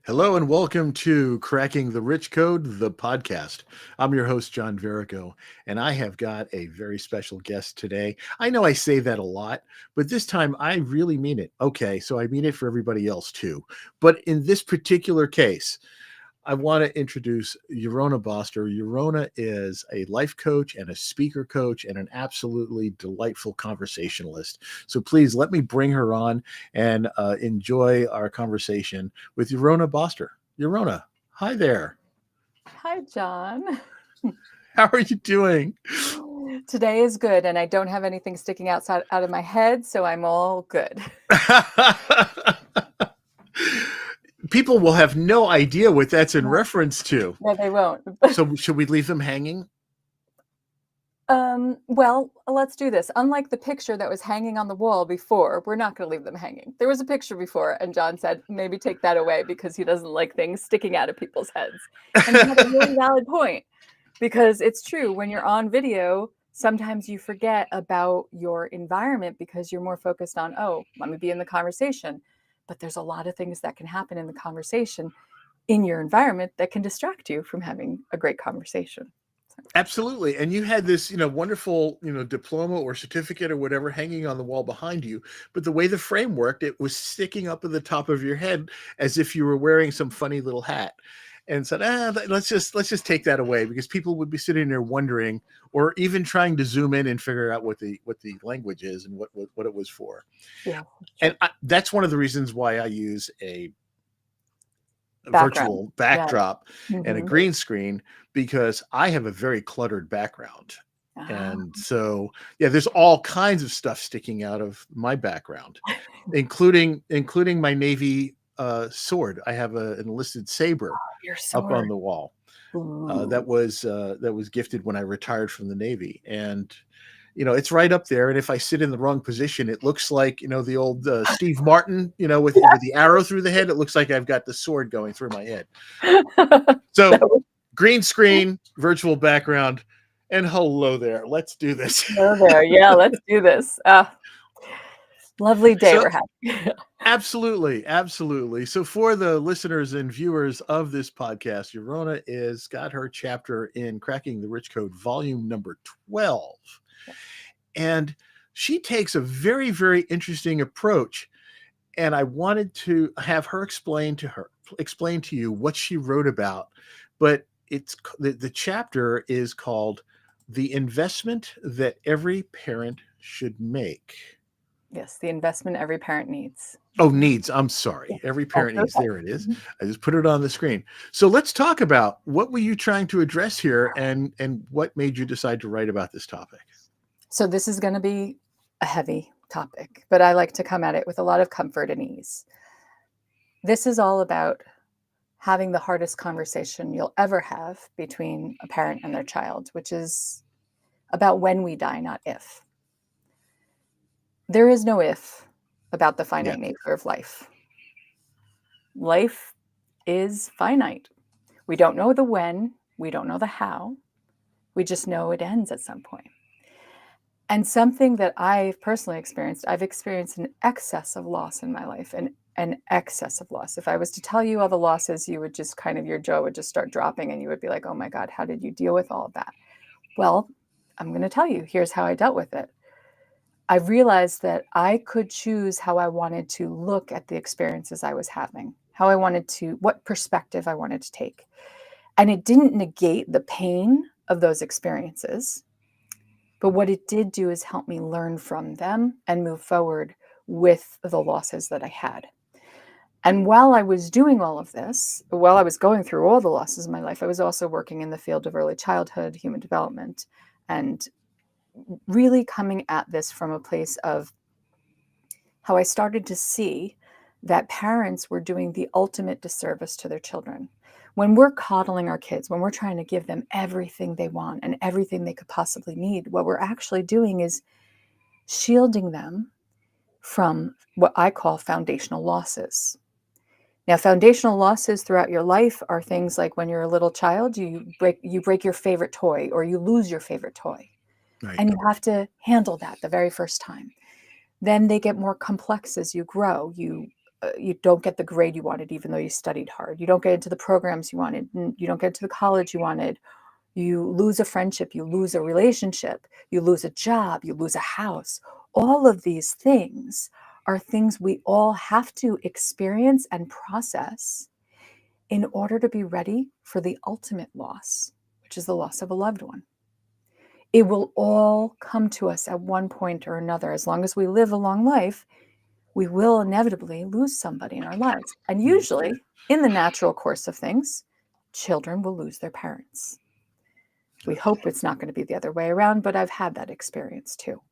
Hello and welcome to Cracking the Rich Code, the podcast. I'm your host, John Verico, and I have got a very special guest today. I know I say that a lot, but this time I really mean it. Okay, so I mean it for everybody else too. But in this particular case, I want to introduce Yarona Boster. Yarona is a life coach and a speaker coach and an absolutely delightful conversationalist. So please let me bring her on and enjoy our conversation with Yarona Boster. Yarona, hi there. Hi, John. How are you doing? Today is good, and I don't have anything sticking outside out of my head, so I'm all good. People will have no idea what that's in reference to. No, they won't. So should we leave them hanging? Well, let's do this. Unlike the picture that was hanging on the wall before, we're not going to leave them hanging. There was a picture before, and John said, maybe take that away because he doesn't like things sticking out of people's heads. And he had a really valid point, because it's true. When you're on video, sometimes you forget about your environment because you're more focused on, oh, let me be in the conversation. But there's a lot of things that can happen in the conversation in your environment that can distract you from having a great conversation. Absolutely. And you had this, wonderful, diploma or certificate or whatever hanging on the wall behind you. But the way the frame worked, it was sticking up at the top of your head as if you were wearing some funny little hat. And said, let's just take that away, because people would be sitting there wondering, or even trying to zoom in and figure out what the language is and what it was for. Yeah. And that's one of the reasons why I use a Background. virtual backdrop Yeah. and a green screen, because I have a very cluttered background. And so, there's all kinds of stuff sticking out of my background, including my Navy sword. I have an enlisted saber up on the wall that was gifted when I retired from the Navy. And it's right up there. And if I sit in the wrong position, it looks like, the old Steve Martin, with the arrow through the head. It looks like I've got the sword going through my head. So green screen, virtual background, and hello there. Let's do this. Hello there. Yeah, let's do this. Lovely day we're having. Absolutely. So for the listeners and viewers of this podcast, Yarona is got her chapter in Cracking the Rich Code, volume number 12. And she takes a very, very interesting approach. And I wanted to have her explain to you what she wrote about. But it's the chapter is called The Investment That Every Parent Should Make. Yes, the investment every parent needs. Oh, needs. I'm sorry. Every parent needs. There it is. I just put it on the screen. So let's talk about, what were you trying to address here, and what made you decide to write about this topic? So this is going to be a heavy topic, but I like to come at it with a lot of comfort and ease. This is all about having the hardest conversation you'll ever have between a parent and their child, which is about when we die, not if. There is no if about the finite nature of life. Life is finite. We don't know the when, we don't know the how, we just know it ends at some point. And something that I've personally experienced, I've experienced an excess of loss in my life, an excess of loss. If I was to tell you all the losses, you would just your jaw would just start dropping, and you would be like, oh my God, how did you deal with all of that? Well, I'm going to tell you, here's how I dealt with it. I realized that I could choose how I wanted to look at the experiences I was having, what perspective I wanted to take. And it didn't negate the pain of those experiences. But what it did do is help me learn from them and move forward with the losses that I had. And while I was doing all of this, while I was going through all the losses in my life, I was also working in the field of early childhood, human development, and really coming at this from a place of how I started to see that parents were doing the ultimate disservice to their children. When we're coddling our kids, when we're trying to give them everything they want and everything they could possibly need, what we're actually doing is shielding them from what I call foundational losses. Now, foundational losses throughout your life are things like when you're a little child, you break your favorite toy, or you lose your favorite toy. Right. And you have to handle that the very first time. Then they get more complex as you grow. You you don't get the grade you wanted, even though you studied hard. You don't get into the programs you wanted. You don't get into the college you wanted. You lose a friendship, you lose a relationship, you lose a job, you lose a house. All of these things are things we all have to experience and process in order to be ready for the ultimate loss, which is the loss of a loved one. It will all come to us at one point or another. As long as we live a long life, we will inevitably lose somebody in our lives. And usually, in the natural course of things, children will lose their parents. We hope it's not going to be the other way around, but I've had that experience too.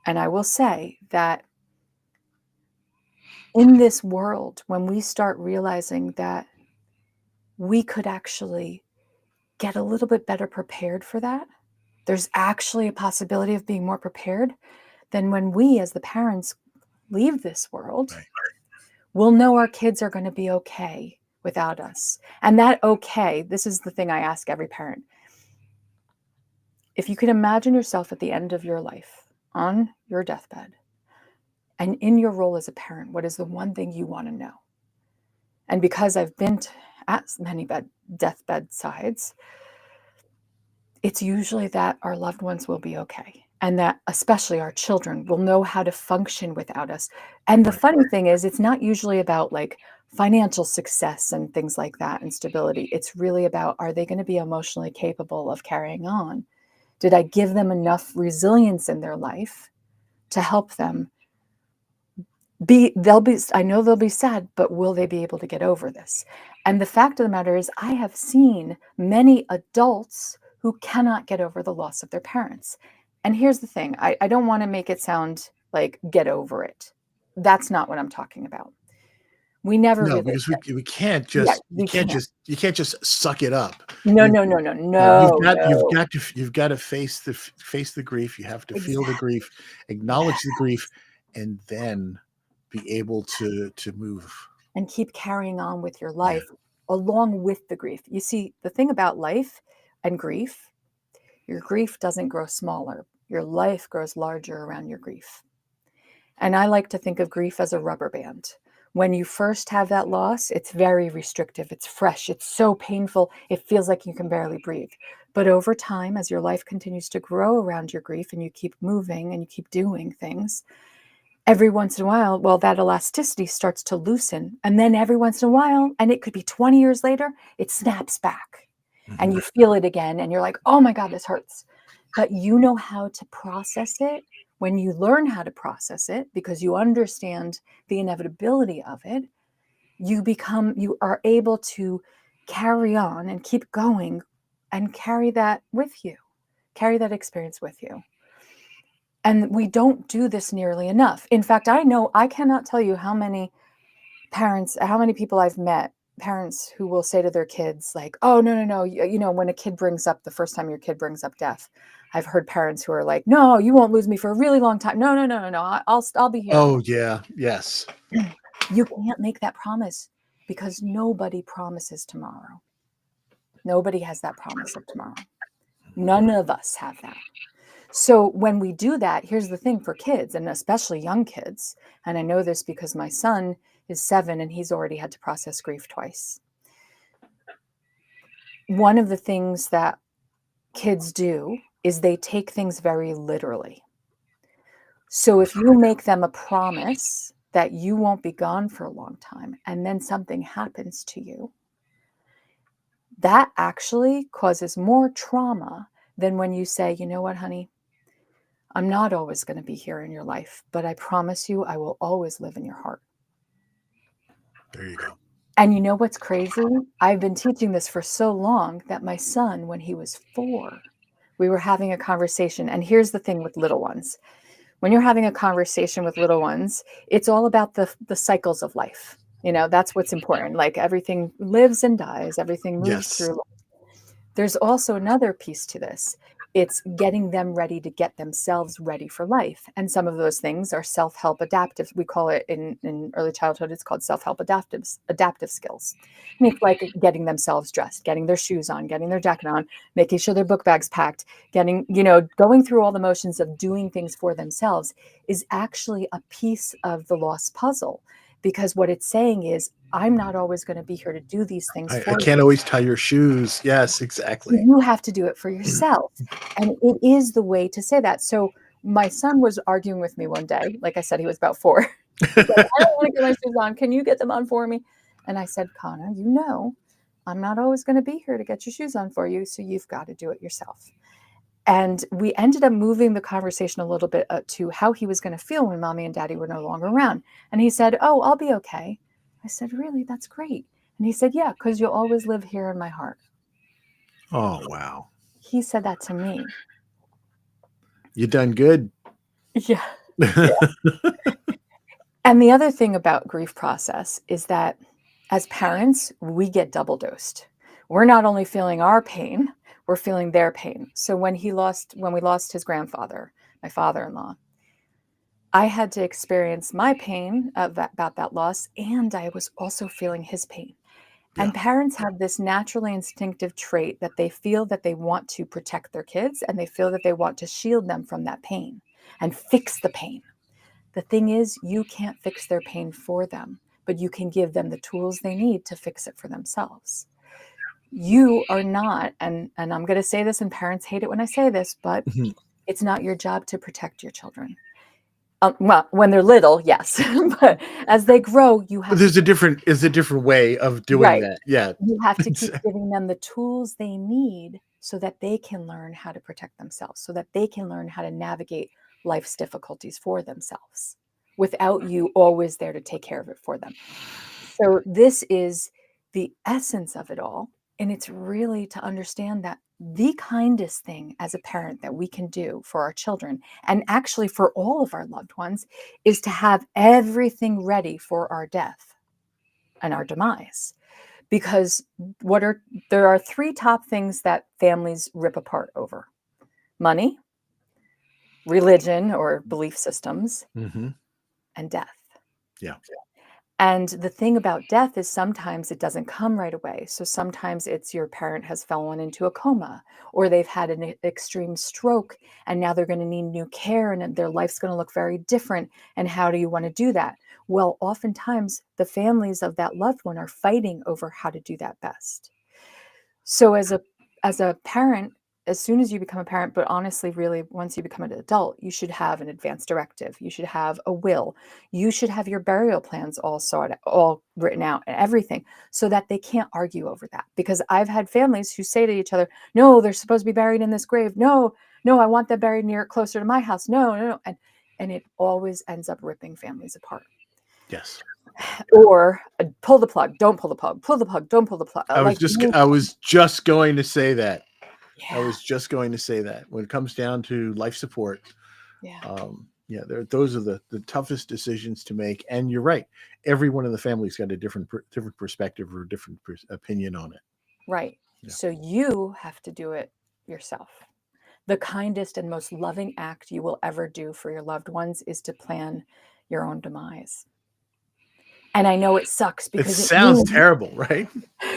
And I will say that in this world, when we start realizing that we could actually get a little bit better prepared for that, there's actually a possibility of being more prepared than when we, as the parents, leave this world. Right. We'll know our kids are going to be okay without us. And that okay, this is the thing I ask every parent. If you can imagine yourself at the end of your life on your deathbed, and in your role as a parent, what is the one thing you want to know? And because I've been at many deathbed sides, it's usually that our loved ones will be okay. And that especially our children will know how to function without us. And the funny thing is, it's not usually about like financial success and things like that and stability. It's really about, are they going to be emotionally capable of carrying on? Did I give them enough resilience in their life to help them I know they'll be sad, but will they be able to get over this? And the fact of the matter is, I have seen many adults who cannot get over the loss of their parents. And here's the thing, I don't want to make it sound like get over it. That's not what I'm talking about. We never No, really because we can't Yeah, just we can't. you can't just suck it up. No, You no, no, no, no, no. you've got to face the grief. You have to feel the Exactly. grief, acknowledge the grief, and then be able to move. And keep carrying on with your life along with the grief. You see, the thing about life and grief, your grief doesn't grow smaller. Your life grows larger around your grief. And I like to think of grief as a rubber band. When you first have that loss, it's very restrictive. It's fresh. It's so painful. It feels like you can barely breathe. But over time, as your life continues to grow around your grief and you keep moving and you keep doing things, every once in a while, well, that elasticity starts to loosen. And then every once in a while, and it could be 20 years later, it snaps back and you feel it again. And you're like, oh my God, this hurts. But you know how to process it when you learn how to process it because you understand the inevitability of it. You are able to carry on and keep going and carry that with you, carry that experience with you. And we don't do this nearly enough. In fact, I cannot tell you how many people I've met, parents who will say to their kids like, oh, no. When the first time your kid brings up death, I've heard parents who are like, no, you won't lose me for a really long time. No. I'll be here. Oh yeah. Yes. You can't make that promise because nobody promises tomorrow. Nobody has that promise of tomorrow. None of us have that. So when we do that, here's the thing for kids, and especially young kids, and I know this because my son is 7 and he's already had to process grief twice. One of the things that kids do is they take things very literally. So if you make them a promise that you won't be gone for a long time, and then something happens to you, that actually causes more trauma than when you say, you know what, honey, I'm not always going to be here in your life, but I promise you I will always live in your heart. There you go. And you know what's crazy? I've been teaching this for so long that my son, when he was 4, we were having a conversation. And here's the thing with little ones. When you're having a conversation with little ones, it's all about the cycles of life. That's what's important. Like everything lives and dies, everything moves through life. There's also another piece to this. It's getting them ready to get themselves ready for life. And some of those things are self-help adaptive. We call it in early childhood, it's called self-help adaptive skills. And it's like getting themselves dressed, getting their shoes on, getting their jacket on, making sure their book bag's packed, going through all the motions of doing things for themselves is actually a piece of the lost puzzle. because what it's saying is, I'm not always going to be here to do these things I for can't you. always tie your shoes. Yes, exactly. You have to do it for yourself. And it is the way to say that. So my son was arguing with me one day. Like I said, he was about 4. He's like, I don't want to get my shoes on. Can you get them on for me? And I said, Connor, I'm not always going to be here to get your shoes on for you. So you've got to do it yourself. And we ended up moving the conversation a little bit to how he was going to feel when mommy and daddy were no longer around. And he said, oh, I'll be okay. I said, really? That's great. And he said, yeah, because you'll always live here in my heart. Oh, wow. He said that to me. You done good. Yeah. Yeah. And the other thing about grief process is that as parents, we get double dosed. We're not only feeling our pain, we're feeling their pain. So when we lost his grandfather, my father-in-law, I had to experience my pain about that loss, and I was also feeling his pain. Yeah. And parents have this naturally instinctive trait that they feel that they want to protect their kids, and they feel that they want to shield them from that pain and fix the pain. The thing is, you can't fix their pain for them, but you can give them the tools they need to fix it for themselves. You are not, and I'm going to say this, and parents hate it when I say this, but it's not your job to protect your children. Well, when they're little, yes, but as they grow, you have. But there's a different way of doing that. Yeah, you have to keep giving them the tools they need so that they can learn how to protect themselves, so that they can learn how to navigate life's difficulties for themselves without you always there to take care of it for them. So this is the essence of it all. And it's really to understand that the kindest thing as a parent that we can do for our children, and actually for all of our loved ones, is to have everything ready for our death and our demise. Because there are 3 top things that families rip apart over: money, religion or belief systems, and death. Yeah. And the thing about death is sometimes it doesn't come right away. So sometimes it's your parent has fallen into a coma, or they've had an extreme stroke and now they're going to need new care and their life's going to look very different. And how do you want to do that? Well, oftentimes the families of that loved one are fighting over how to do that best. So as a parent, as soon as you become a parent, but honestly, really, once you become an adult, you should have an advance directive. You should have a will. You should have your burial plans all written out and everything, so that they can't argue over that. Because I've had families who say to each other, no, they're supposed to be buried in this grave. No, I want them buried closer to my house. No. And it always ends up ripping families apart. Yes. Or pull the plug, don't pull the plug, pull the plug, don't pull the plug. I was just going to say that. Yeah. I was just going to say that when it comes down to life support, Yeah. Those are the toughest decisions to make. And you're right. Everyone in the family's got a different perspective or a different opinion on it. Right. Yeah. So you have to do it yourself. The kindest and most loving act you will ever do for your loved ones is to plan your own demise. And I know it sucks because it sounds terrible, right?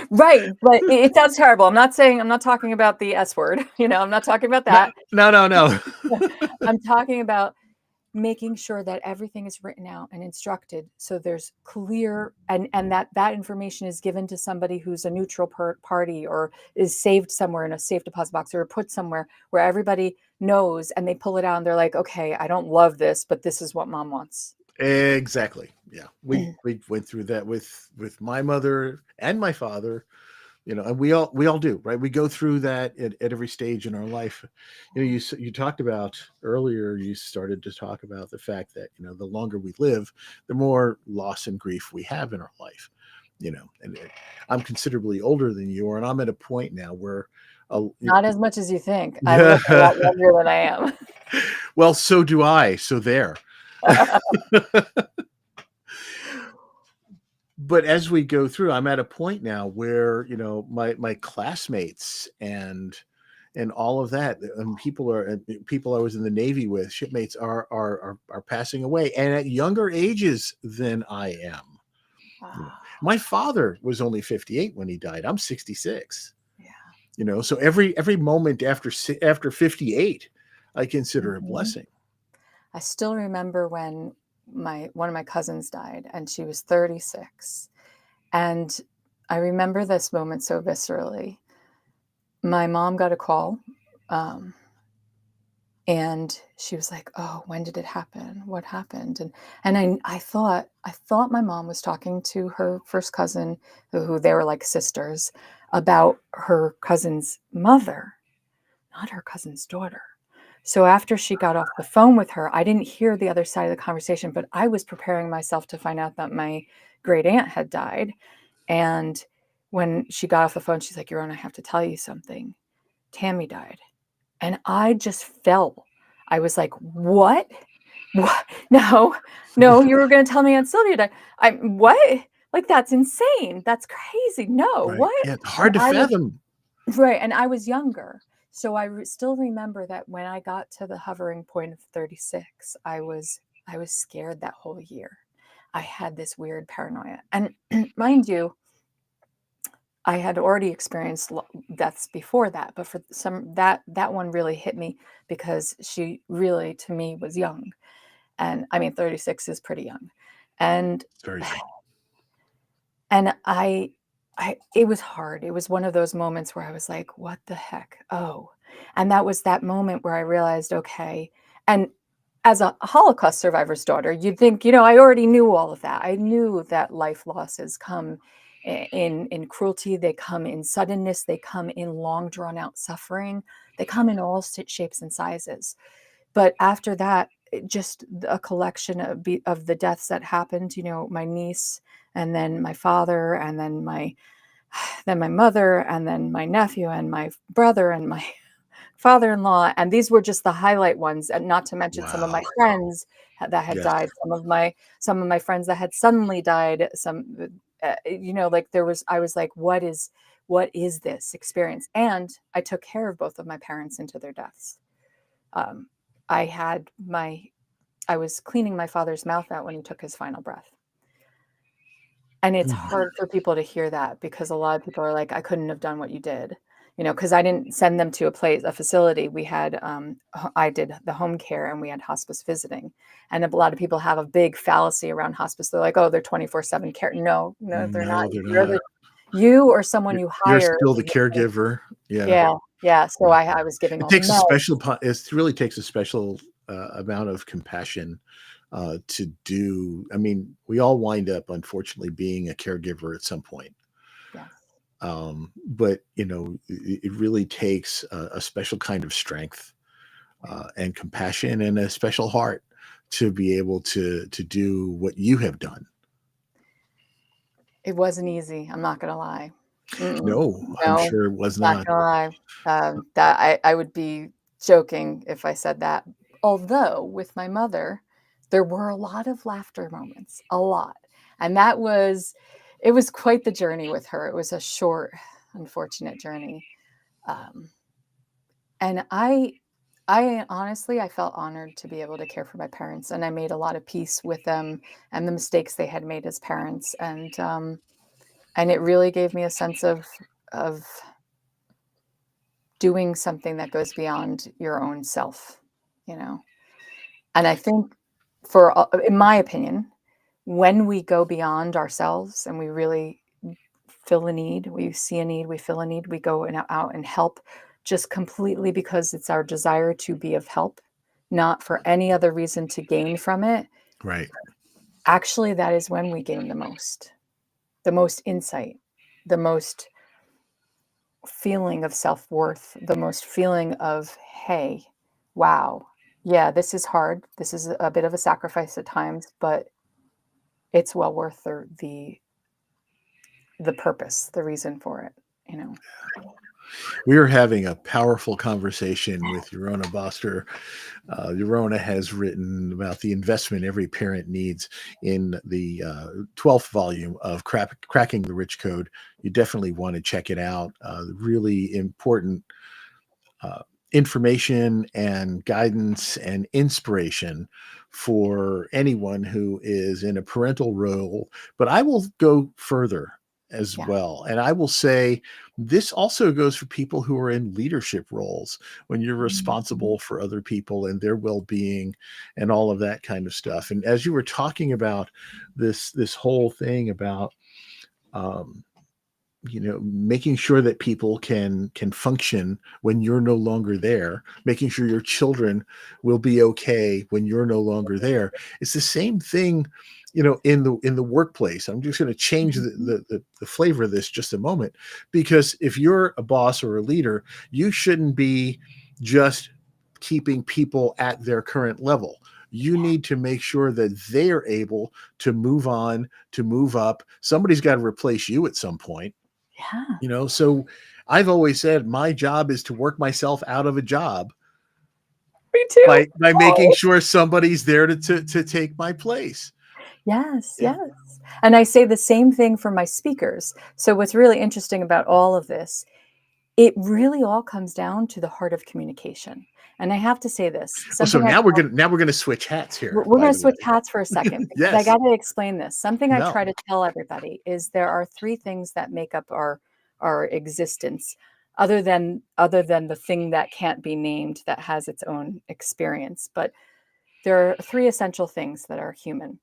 Right. But it sounds terrible. I'm not talking about the S word. I'm not talking about that. No. I'm talking about making sure that everything is written out and instructed, so there's clear and that information is given to somebody who's a neutral party, or is saved somewhere in a safe deposit box, or put somewhere where everybody knows, and they pull it out and they're like, okay, I don't love this, but this is what mom wants. Exactly. Yeah. We went through that with my mother and my father, and we all do, right? We go through that at every stage in our life. You talked about earlier, you started to talk about the fact that, the longer we live, the more loss and grief we have in our life, and I'm considerably older than you are, and I'm at a point now where not as much as you think. I look a lot younger than I am. Well, so do I. So there. But as we go through, I'm at a point now where, my classmates and all of that, and people I was in the Navy with, shipmates are passing away, and at younger ages than I am. Wow. My father was only 58 when he died. I'm 66. Yeah. So every moment after 58, I consider a blessing. I still remember when one of my cousins died, and she was 36. And I remember this moment so viscerally. My mom got a call, um, and she was like, "Oh, when did it happen? What happened?" And I thought my mom was talking to her first cousin, who they were like sisters, about her cousin's mother, not her cousin's daughter. So after she got off the phone with her, I didn't hear the other side of the conversation, but I was preparing myself to find out that my great aunt had died. And when she got off the phone, she's like, "Yarona, I have to tell you something. Tammy died." And I just fell. I was like, "What? What? No, no, you were going to tell me Aunt Sylvia died. What? Like, that's insane. That's crazy. No, Right. what?" Yeah, it's And hard to I was fathom. right. And I was younger. So still remember that when I got to the hovering point of 36, I was scared that whole year. I had this weird paranoia. And mind you, I had already experienced deaths before that, but for some that one really hit me because she really to me was young. And I mean 36 is pretty young. And It's very young. and I it was hard. It was one of those moments where I was like, "What the heck?" Oh. And that was that moment where I realized, okay, and as a Holocaust survivor's daughter, you'd think, I already knew all of that. I knew that life losses come in cruelty, they come in suddenness, they come in long drawn out suffering, they come in all shapes and sizes. But after that, just a collection of the deaths that happened, my niece, and then my father, and then my mother, and then my nephew, and my brother, and my father-in-law, and these were just the highlight ones, and not to mention some of my Wow. friends that had Yes. died, some of my friends that had suddenly died, like I was like, what is this experience? And I took care of both of my parents into their deaths. Um, I had I was cleaning my father's mouth out when he took his final breath. And it's Mhm. hard for people to hear that because a lot of people are like, "I couldn't have done what you did." Because I didn't send them to a facility. We had, I did the home care and we had hospice visiting. And a lot of people have a big fallacy around hospice. They're like, "Oh, they're 24/7 care." No, no, they're not. No, they're not. You or someone You're you you're hire. still the caregiver. Yeah. Yeah, yeah. So Yeah. I was giving It all the takes a meds. special it really takes a special, amount of compassion, to do I mean, we all wind up, unfortunately, being a caregiver at some point. Yes. But, it really takes a special kind of strength, Yeah. and compassion and a special heart to be able to do what you have done. It wasn't easy, I'm not gonna lie. Mm-mm. No, I'm No, sure it was not not. gonna lie. That I would be joking if I said that. Although, with my mother, there were a lot of laughter moments, a lot. And it was quite the journey with her. It was a short, unfortunate journey. Um, and I honestly, I felt honored to be able to care for my parents, and I made a lot of peace with them and the mistakes they had made as parents. And it really gave me a sense of doing something that goes beyond your own self, you know? And I think in my opinion, when we go beyond ourselves and we really fill a need, we see a need, we fill a need, we go out and help just completely because it's our desire to be of help, not for any other reason to gain from it. Right. Actually, that is when we gain the most insight, the most feeling of self-worth, the most feeling of, hey, wow, yeah, this is hard. This is a bit of a sacrifice at times, but it's well worth the purpose, the reason for it, you know. We are having a powerful conversation with Yarona Boster. Yarona has written about the investment every parent needs in the 12th volume of Cracking the Rich Code. You definitely want to check it out. Really important uh, information and guidance and inspiration for anyone who is in a parental role. But I will go further as Yeah. well. And I will say this also goes for people who are in leadership roles, when you're Mhm. responsible for other people and their well-being and all of that kind of stuff. And as you were talking about this whole thing about um, making sure that people can function when you're no longer there, making sure your children will be okay when you're no longer there, it's the same thing, in the workplace. I'm just going to change Mhm. the flavor of this just a moment, because if you're a boss or a leader, you shouldn't be just keeping people at their current level. You need to make sure that they are able to move on, to move up. Somebody's got to replace you at some point. Yeah. So I've always said my job is to work myself out of a job Me too. by making Oh. sure somebody's there to take my place. Yes, Yeah. yes. And I say the same thing for my speakers. So what's really interesting about all of this, it really all comes down to the heart of communication. And I have to say this, Oh, so something I now we're gonna switch hats here, we're by gonna the switch way. hats for a second because I Yes. gotta explain this. Something I No. try to tell everybody is there are 3 things that make up our existence other than the thing that can't be named that has its own experience. But there are 3 essential things that are human,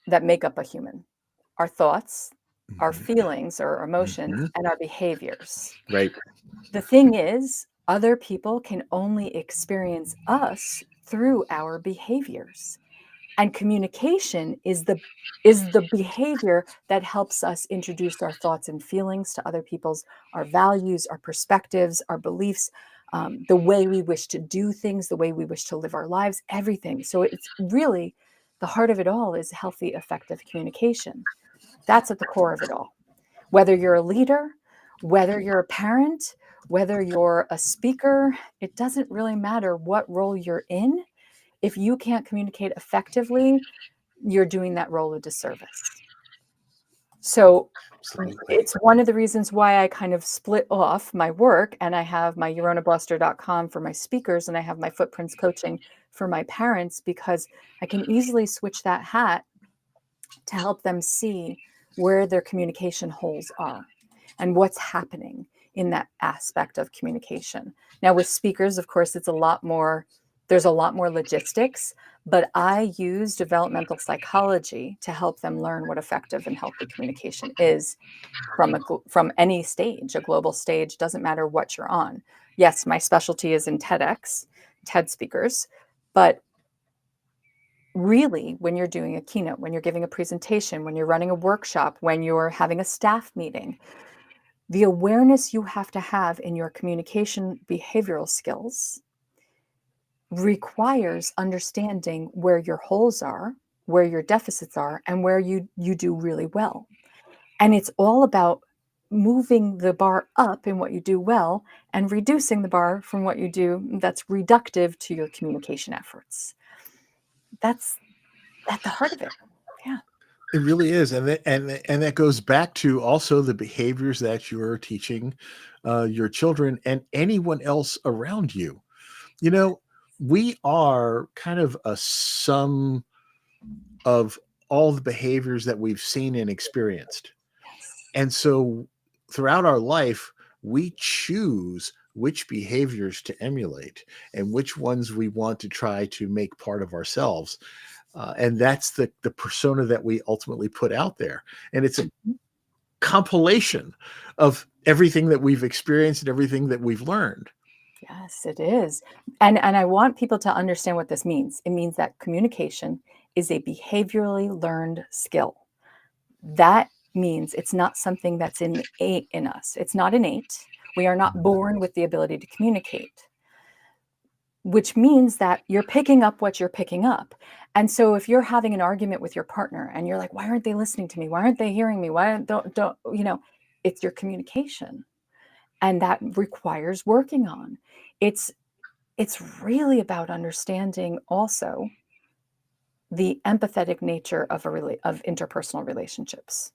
that make up a human. Our thoughts, our Mhm. feelings or emotions, Mhm. and our behaviors. Right. The thing is, other people can only experience us through our behaviors. And communication is the behavior that helps us introduce our thoughts and feelings to other people's, our values, our perspectives, our beliefs, the way we wish to do things, the way we wish to live our lives, everything. So it's really the heart of it all is healthy, effective communication. That's at the core of it all. Whether you're a leader, whether you're a parent, whether you're a speaker, it doesn't really matter what role you're in. If you can't communicate effectively, you're doing that role a disservice. So Absolutely. it's one of the reasons why I kind of split off my work and I have my YaronaBoster.com for my speakers and I have my footprints coaching for my parents, because I can easily switch that hat to help them see where their communication holes are and what's happening in that aspect of communication. Now, with speakers, of course, there's a lot more logistics, but I use developmental psychology to help them learn what effective and healthy communication is from any stage. A global stage, doesn't matter what you're on. Yes, my specialty is in TED speakers, but really, when you're doing a keynote, when you're giving a presentation, when you're running a workshop, when you're having a staff meeting, the awareness you have to have in your communication behavioral skills requires understanding where your holes are, where your deficits are, and where you do really well. And it's all about moving the bar up in what you do well and reducing the bar from what you do that's reductive to your communication efforts. That's at the heart of it. Yeah. It really is, and that goes back to also the behaviors that you're teaching your children and anyone else around you. You know, we are kind of a sum of all the behaviors that we've seen and experienced. Yes. And so throughout our life, we choose which behaviors to emulate and which ones we want to try to make part of ourselves. And that's the persona that we ultimately put out there. And it's a Mhm. compilation of everything that we've experienced and everything that we've learned. Yes, it is. And I want people to understand what this means. It means that communication is a behaviorally learned skill. That means it's not something that's innate in us. It's not innate. We are not born with the ability to communicate, which means that you're picking up what you're picking up. And so if you're having an argument with your partner and you're like, why aren't they listening to me? Why aren't they hearing me? Why don't it's your communication. And that requires working on. It's it's really about understanding also the empathetic nature of interpersonal relationships.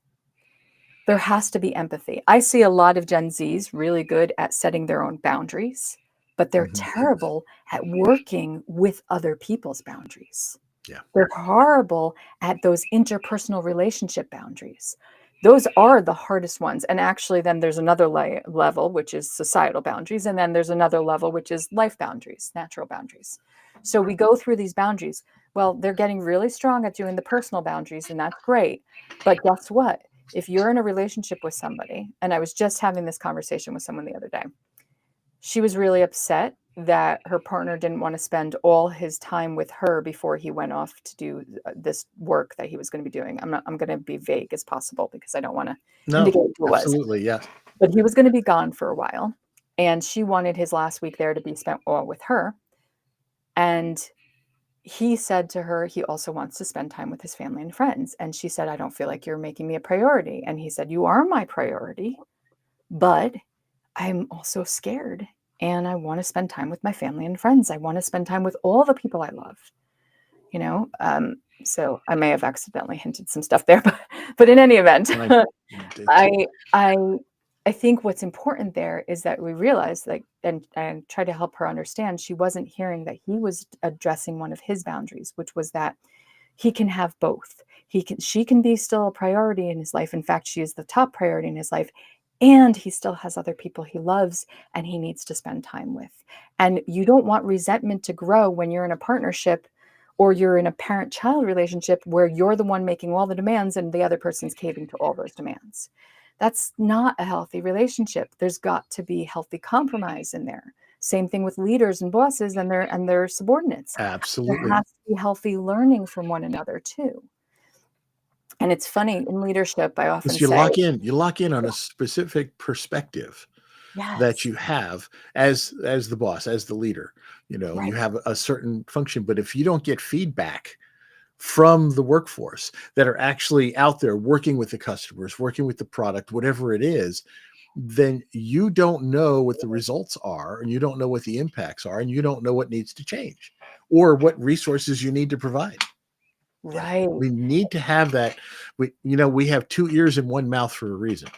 There has to be empathy. I see a lot of Gen Zs really good at setting their own boundaries, but they're Mhm. terrible at working with other people's boundaries. Yeah. They're horrible at those interpersonal relationship boundaries. those are the hardest ones. And actually, then there's another level, which is societal boundaries. And then there's another level, which is life boundaries, natural boundaries. So we go through these boundaries. Well, they're getting really strong at doing the personal boundaries, and that's great. But guess what? If you're in a relationship with somebody, and I was just having this conversation with someone the other day, she was really upset that her partner didn't want to spend all his time with her before he went off to do this work that he was going to be doing. I'm going to be vague as possible because I don't want to No, indicate who it was. absolutely, yeah. But he was going to be gone for a while, and she wanted his last week there to be spent all with her. And he said to her, he also wants to spend time with his family and friends. And she said, I don't feel like you're making me a priority. And he said, you are my priority, but I'm also scared. And I want to spend time with my family and friends. I want to spend time with all the people I love, you know? So I may have accidentally hinted some stuff there, but in any event, I think what's important there is that we realize, like, and try to help her understand, she wasn't hearing that he was addressing one of his boundaries, which was that he can have both. She can be still a priority in his life. In fact, she is the top priority in his life. And he still has other people he loves and he needs to spend time with. And you don't want resentment to grow when you're in a partnership or you're in a parent-child relationship where you're the one making all the demands and the other person's caving to all those demands. That's not a healthy relationship. There's got to be healthy compromise in there. Same thing with leaders and bosses and their subordinates. Absolutely. There has to be healthy learning from one another too. And it's funny in leadership, I often say, you lock in on a specific perspective that you have as the boss, as the leader. You know, right. You have a certain function, but if you don't get feedback from the workforce that are actually out there working with the customers, working with the product, whatever it is, then you don't know what the results are, and you don't know what the impacts are, and you don't know what needs to change or what resources you need to provide. Right. We need to have that. We have 2 ears and 1 mouth for a reason.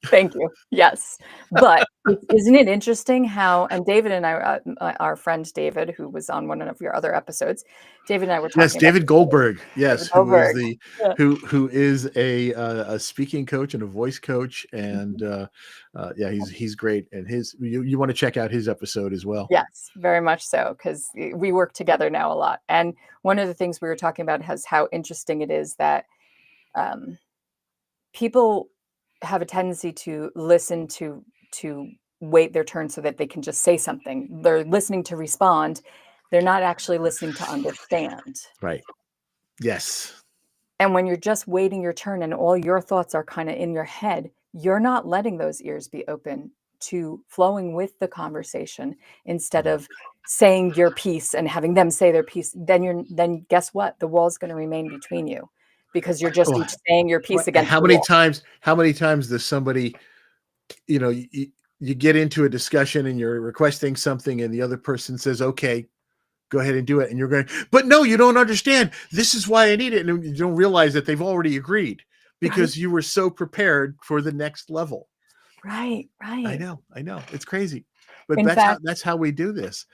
Thank you. Yes. But isn't it interesting how, and David and I, our friend David, who was on one of your other episodes, David and I were talking Yes, David Goldberg. Yes, David Goldberg. who is a speaking coach and a voice coach, and he's great. And you want to check out his episode as well. Yes, very much so, because we work together now a lot. And one of the things we were talking about is how interesting it is that people have a tendency to listen to wait their turn so that they can just say something. They're listening to respond. They're not actually listening to understand. Right. Yes. And when you're just waiting your turn and all your thoughts are kind of in your head, you're not letting those ears be open to flowing with the conversation instead of saying your piece and having them say their piece. Then guess what? The wall's going to remain between you because you're just each saying your piece against how the many wall. How many times does somebody, you get into a discussion and you're requesting something and the other person says, okay, go ahead and do it. And you're going, but no, you don't understand. This is why I need it. And you don't realize that they've already agreed because you were so prepared for the next level. Right. I know. It's crazy. But that's how we do this.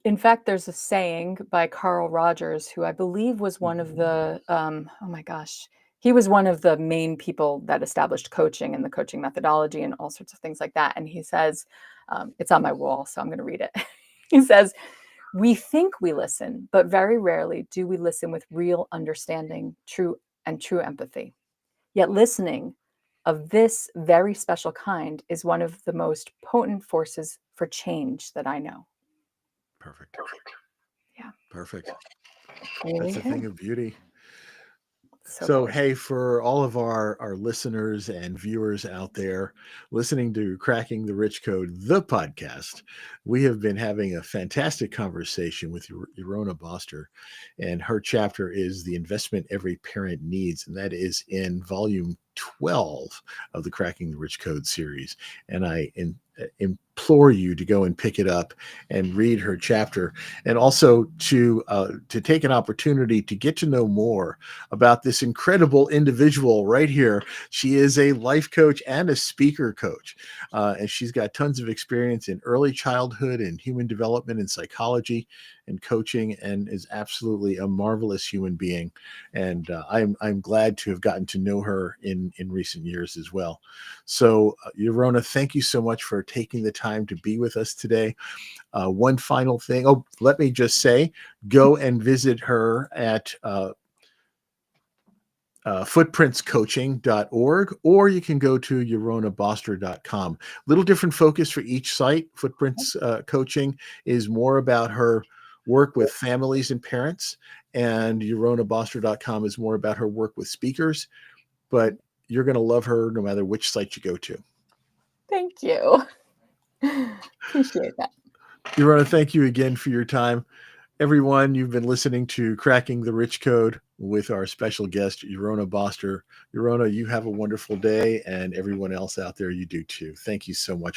In fact, there's a saying by Carl Rogers, who I believe was one of the, he was one of the main people that established coaching and the coaching methodology and all sorts of things like that. And he says, it's on my wall, so I'm going to read it. He says, we think we listen, but very rarely do we listen with real understanding, true empathy. Yet listening of this very special kind is one of the most potent forces for change that I know. Perfect. Yeah. Perfect. Really That's a thing of beauty. So hey, for all of our listeners and viewers out there listening to Cracking the Rich Code, the podcast, we have been having a fantastic conversation with Yarona Boster, and her chapter is The Investment Every Parent Needs, and that is in volume 12 of the Cracking the Rich Code series. And I implore you to go and pick it up and read her chapter, and also to take an opportunity to get to know more about this incredible individual right here. She is a life coach and a speaker coach, and she's got tons of experience in early childhood and human development and psychology and coaching, and is absolutely a marvelous human being. And I'm glad to have gotten to know her in recent years as well. So, Yarona, thank you so much for taking the time to be with us today. One final thing. Oh, let me just say, go and visit her at footprintscoaching.org, or you can go to yaronaboster.com. Little different focus for each site. Footprints Coaching is more about her work with families and parents, and yaronaboster.com is more about her work with speakers. But you're going to love her no matter which site you go to. Thank you. Appreciate that. Yarona, thank you again for your time. Everyone, you've been listening to Cracking the Rich Code with our special guest, Yarona Boster. Yarona, you have a wonderful day, and everyone else out there, you do too. Thank you so much.